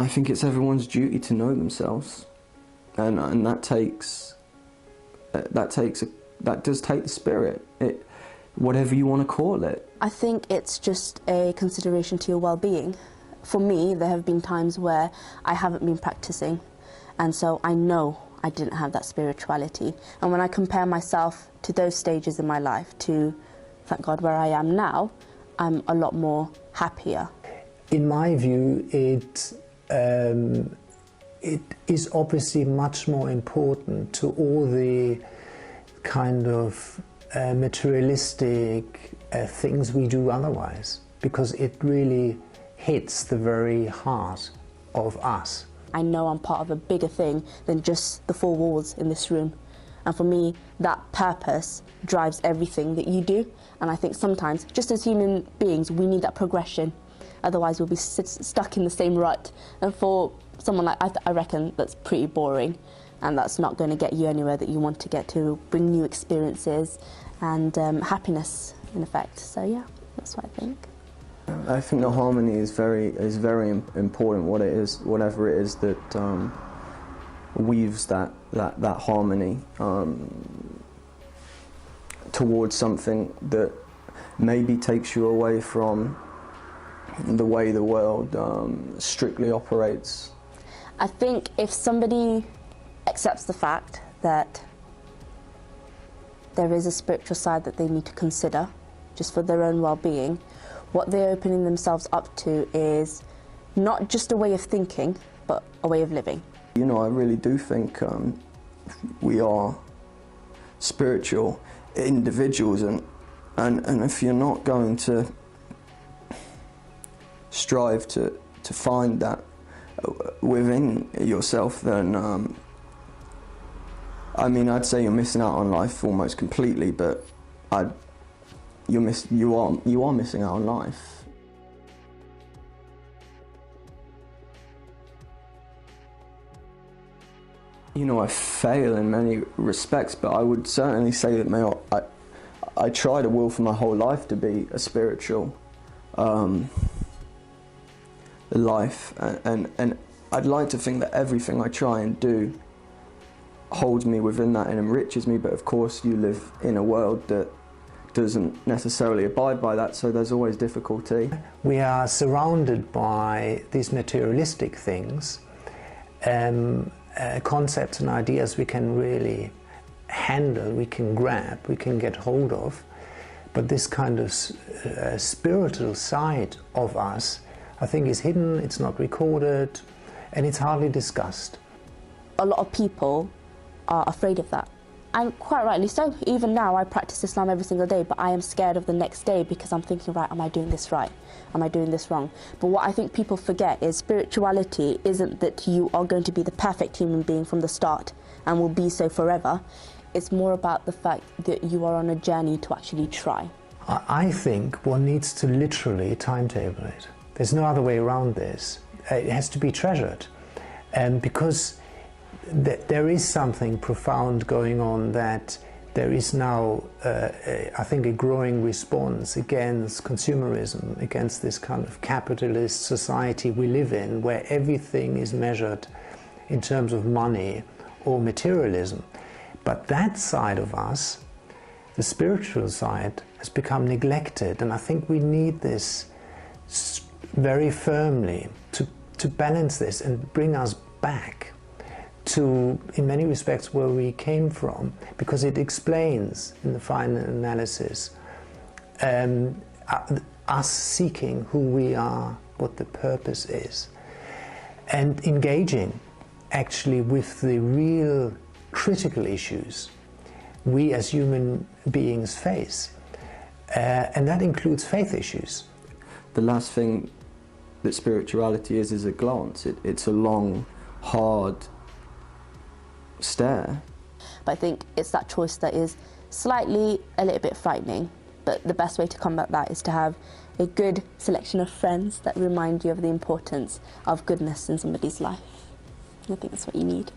I think it's everyone's duty to know themselves, and that does take the spirit, whatever you want to call it. I think it's just a consideration to your well-being. For me, there have been times where I haven't been practicing, and so I know I didn't have that spirituality. And when I compare myself to those stages in my life to, thank God, where I am now, I'm a lot more happier. In my view, it is obviously much more important to all the kind of materialistic things we do otherwise, because it really hits the very heart of us. I know I'm part of a bigger thing than just the four walls in this room. And for me, that purpose drives everything that you do. And I think sometimes, just as human beings, we need that progression. Otherwise, we'll be stuck in the same rut. And for someone like I reckon that's pretty boring. And that's not going to get you anywhere that you want to get to, bring new experiences and happiness, in effect. So yeah, that's what I think. I think the harmony is very important. Whatever it is that weaves that harmony towards something that maybe takes you away from the way the world strictly operates. I think if somebody accepts the fact that there is a spiritual side that they need to consider, just for their own well-being, what they're opening themselves up to is not just a way of thinking, but a way of living. You know, I really do think we are spiritual individuals, and if you're not going to strive to find that within yourself, then I mean, I'd say you're missing out on life almost completely, but you are missing out on life. You know, I fail in many respects, but I would certainly say that I try to will for my whole life to be a spiritual life, and I'd like to think that everything I try and do holds me within that and enriches me, but of course you live in a world that doesn't necessarily abide by that, so there's always difficulty. We are surrounded by these materialistic things, concepts and ideas we can really handle, we can grab, we can get hold of, but this kind of spiritual side of us, I think, is hidden, it's not recorded, and it's hardly discussed. A lot of people are afraid of that. And quite rightly so. Even now, I practice Islam every single day, but I am scared of the next day because I'm thinking, right, am I doing this right? Am I doing this wrong? But what I think people forget is spirituality isn't that you are going to be the perfect human being from the start and will be so forever. It's more about the fact that you are on a journey to actually try. I think one needs to literally timetable it. There's no other way around this. It has to be treasured. Because there is something profound going on, that there is now, I think, a growing response against consumerism, against this kind of capitalist society we live in, where everything is measured in terms of money or materialism. But that side of us, the spiritual side, has become neglected, and I think we need this very firmly to balance this and bring us back to, in many respects, where we came from, because it explains, in the final analysis, us seeking who we are, what the purpose is, and engaging actually with the real critical issues we as human beings face, and that includes faith issues. The last thing that spirituality is a glance. It's a long, hard stare. But I think it's that choice that is slightly a little bit frightening, but the best way to combat that is to have a good selection of friends that remind you of the importance of goodness in somebody's life. I think that's what you need.